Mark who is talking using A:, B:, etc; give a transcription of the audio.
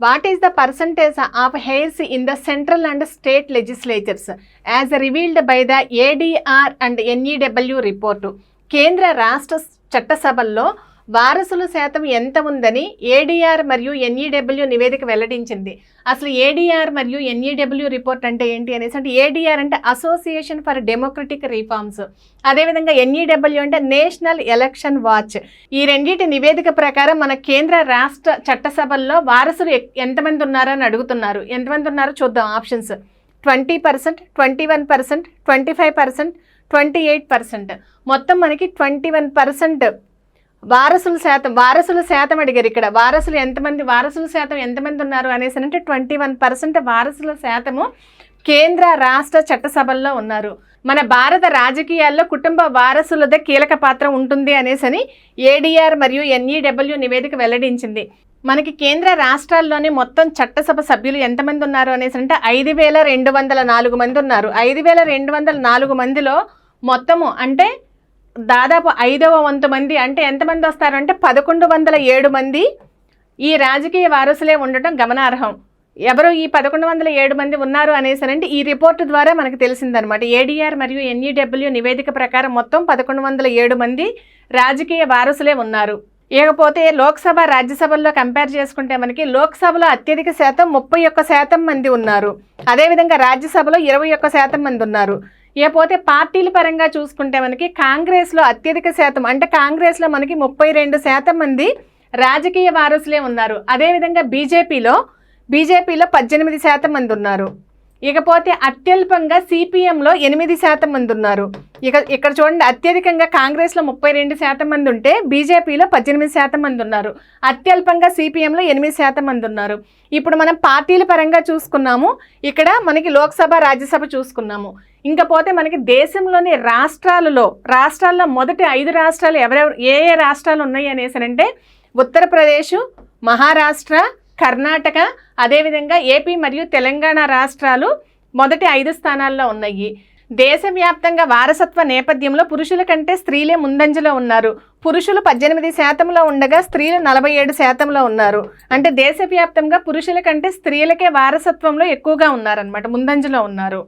A: What is the percentage of hairs in the central and state legislatures as revealed by the ADR and NEW report? కేంద్ర రాష్ట్ర చట్టసభల్లో వారసుల శాతం ఎంత ఉందని ADR మరియు ఎన్ఈడబ్ల్యూ నివేదిక వెల్లడించింది. అసలు ఏడీఆర్ మరియు ఎన్ఈడబ్ల్యూ రిపోర్ట్ అంటే ఏంటి అనేసి అంటే ఏడీఆర్ అంటే అసోసియేషన్ ఫర్ డెమోక్రటిక్ రిఫార్మ్స్, అదేవిధంగా ఎన్ఈడబ్ల్యూ అంటే నేషనల్ ఎలక్షన్ వాచ్. ఈ రెండింటి నివేదిక ప్రకారం మన కేంద్ర రాష్ట్ర చట్టసభల్లో వారసులు ఎంతమంది ఉన్నారని అడుగుతున్నారు. ఎంతమంది ఉన్నారో చూద్దాం. ఆప్షన్స్ 20%, 21%, 25%, 28%. మొత్తం మనకి 21% వారసుల శాతం అడిగారు. ఇక్కడ వారసుల శాతం ఎంతమంది ఉన్నారు అనేసి అంటే 21% వారసుల శాతము కేంద్ర రాష్ట్ర చట్టసభల్లో ఉన్నారు. మన భారత రాజకీయాల్లో కుటుంబ వారసులదే కీలక పాత్ర ఉంటుంది అనేసని ఏడీఆర్ మరియు ఎన్ఈడబ్ల్యూ నివేదిక వెల్లడించింది. మనకి కేంద్ర రాష్ట్రాల్లోని మొత్తం చట్టసభ సభ్యులు ఎంతమంది ఉన్నారు అనేసి అంటే 5204 మంది ఉన్నారు. 5204 మందిలో మొత్తము అంటే దాదాపు 5వ వంతు మంది అంటే ఎంతమంది వస్తారంటే 1107 మంది ఈ రాజకీయ వారసులే ఉండటం గమనార్హం. ఎవరు ఈ 1107 మంది ఉన్నారు అనేసనంటే ఈ రిపోర్టు ద్వారా మనకు తెలిసిందనమాట. ఏడీఆర్ మరియు ఎన్ఈడబ్ల్యూ నివేదిక ప్రకారం మొత్తం 1107 మంది రాజకీయ వారసులే ఉన్నారు. ఇకపోతే లోక్సభ రాజ్యసభల్లో కంపేర్ చేసుకుంటే మనకి లోక్సభలో అత్యధిక శాతం 31% మంది ఉన్నారు. అదేవిధంగా రాజ్యసభలో 21% మంది ఉన్నారు. ఇకపోతే పార్టీల పరంగా చూసుకుంటే మనకి కాంగ్రెస్లో అత్యధిక శాతం అంటే కాంగ్రెస్లో మనకి 32% మంది రాజకీయ వారసులే ఉన్నారు. అదేవిధంగా బీజేపీలో 18% మంది ఉన్నారు. ఇకపోతే అత్యల్పంగా సిపిఎంలో 8% మంది ఉన్నారు. ఇక్కడ చూడండి, అత్యధికంగా కాంగ్రెస్లో 32% మంది ఉంటే బీజేపీలో 18% మంది ఉన్నారు. అత్యల్పంగా సిపిఎంలో 8% మంది ఉన్నారు. ఇప్పుడు మనం పార్టీల పరంగా చూసుకున్నాము. ఇక్కడ మనకి లోక్సభ రాజ్యసభ చూసుకున్నాము. ఇంకపోతే మనకి దేశంలోని రాష్ట్రాల్లో మొదటి 5 రాష్ట్రాలు ఏ రాష్ట్రాలు ఉన్నాయి అనేసి అంటే ఉత్తరప్రదేశ్, మహారాష్ట్ర, కర్ణాటక, అదేవిధంగా ఏపీ మరియు తెలంగాణ రాష్ట్రాలు మొదటి 5 స్థానాల్లో ఉన్నాయి. దేశవ్యాప్తంగా వారసత్వ నేపథ్యంలో పురుషుల కంటే స్త్రీలే ముందంజలో ఉన్నారు. పురుషులు 18% ఉండగా స్త్రీలు 47% ఉన్నారు. అంటే దేశవ్యాప్తంగా పురుషుల కంటే స్త్రీలకే వారసత్వంలో ఎక్కువగా ఉన్నారనమాట, ముందంజలో ఉన్నారు.